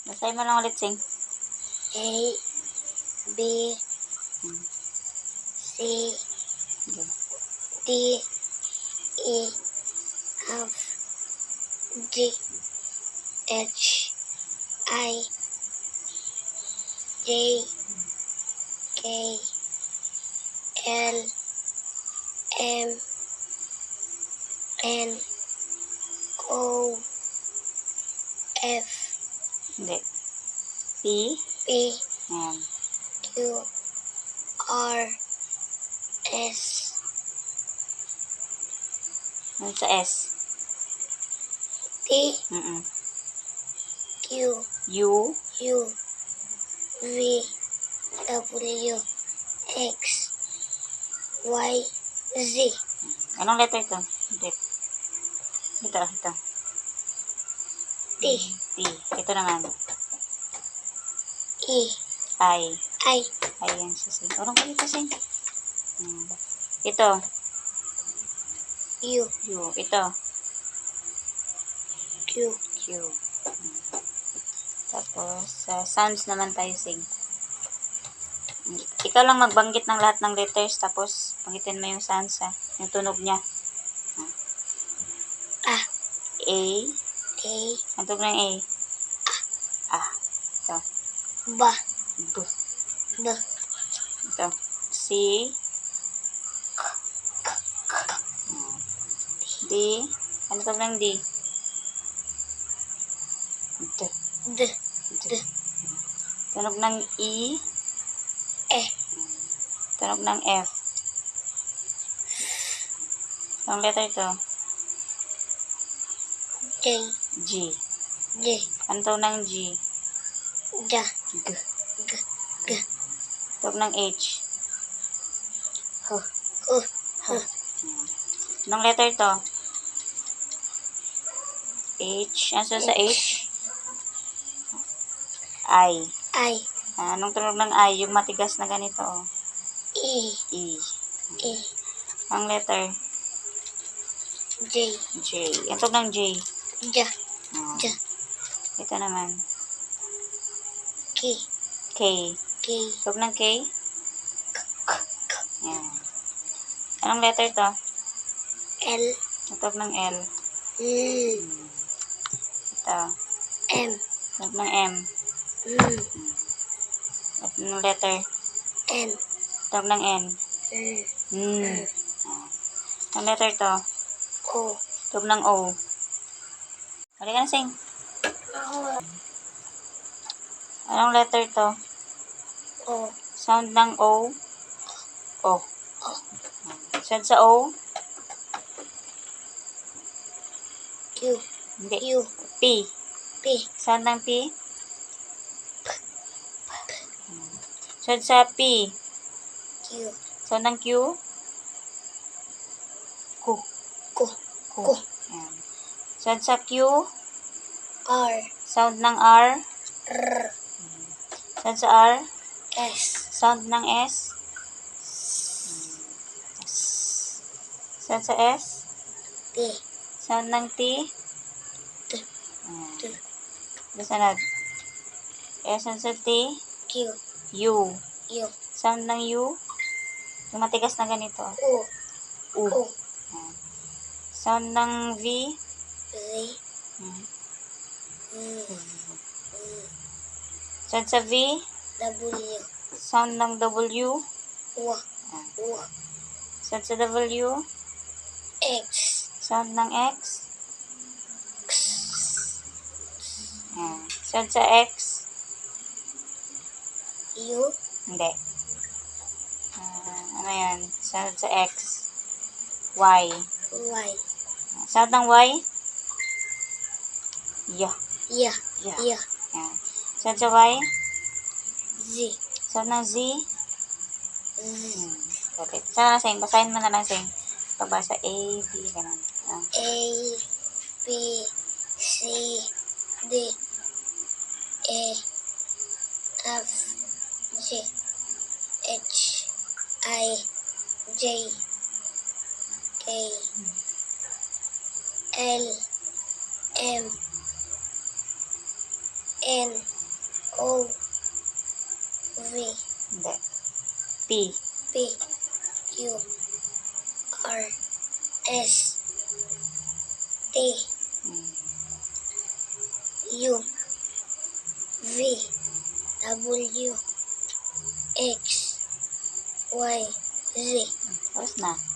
Basahin mo lang ulit, Sing. A, B, C, Okay. D, E, F, G, H, I, J, K, L, M, N, O, F, Hindi. P. P, Ayan. Q, R, S, Ano sa S? T, Q, U. U, V, W, X, Y, Z, Anong letter ito? Hindi. Ito. T, T. Ito naman. E, I. I, Ayan siya, Sing. Orong ko dito, Sing. Ito. U, U. Ito. Q, Q. Tapos, sa sounds naman tayo, Sing. Ikaw lang magbanggit ng lahat ng letters, tapos banggitin mo yung sounds, ha? Yung tunog niya. A, A. A, Ang tunog ng A. Ah. Ito. B, B. B, Ito. C. D. Ano tunog ng D? D. D, D, Tunog ng E. E, Tunog ng F. Anong letter ito? J, G. J, Ano tunog ng G? J, G. G, G, Tunog ng H. H. U, H. Anong letter ito? H. Ano sa H? I. I, Anong tunog ng I? Yung matigas na ganito, oh. E, E. E, Ang letter? J, J. Ang tunog ng J? J, J, Ito naman. K, K. K, Tunog ng K? Yan. Anong letter ito? L, Ang tunog ng L. Ito. M, Tunog ng M. Anong letter? N, Tunog ng N. Anong letter ito? O, Tunog ng O. Halika na, Sing. Anong letter ito? O, Sound ng O. O. Sound sa O. Q, Hindi. U, P. P, Sound ng P. Sound sa P. Q, Sound ng Q. Q. Q, Q. Ayan. Sound sa Q. R, Sound ng R. R, Sound sa R. S, Sound ng S. Sound sa S. T, Sound ng T. T, T, Sunod. Sound sa T. Q, U. U, Sound ng U. Yung matigas na ganito. U, U. U, Sound ng V. Z, Sound sa V. W, Sound ng W. W, W, Sound sa W. X, Sound ng X. X, Sound sa X. U, Hindi. Ano yan? Sound sa X. Y. Y, Sound ng Y. Yeah. Y, Yeah. Y, Sound sa Y. Z, Sound ng Z. Z, Ulit. Sana na, Sing. Basahin mo na lang, Sing. Pagbasa A, B, ganun. A, B, C, D, E, F, G, H, I, J, K, L, M, N, O, V, Hindi. P. P, Q, R, S, T, Hmm. U, V, W, X, Y, Z. Tapos na.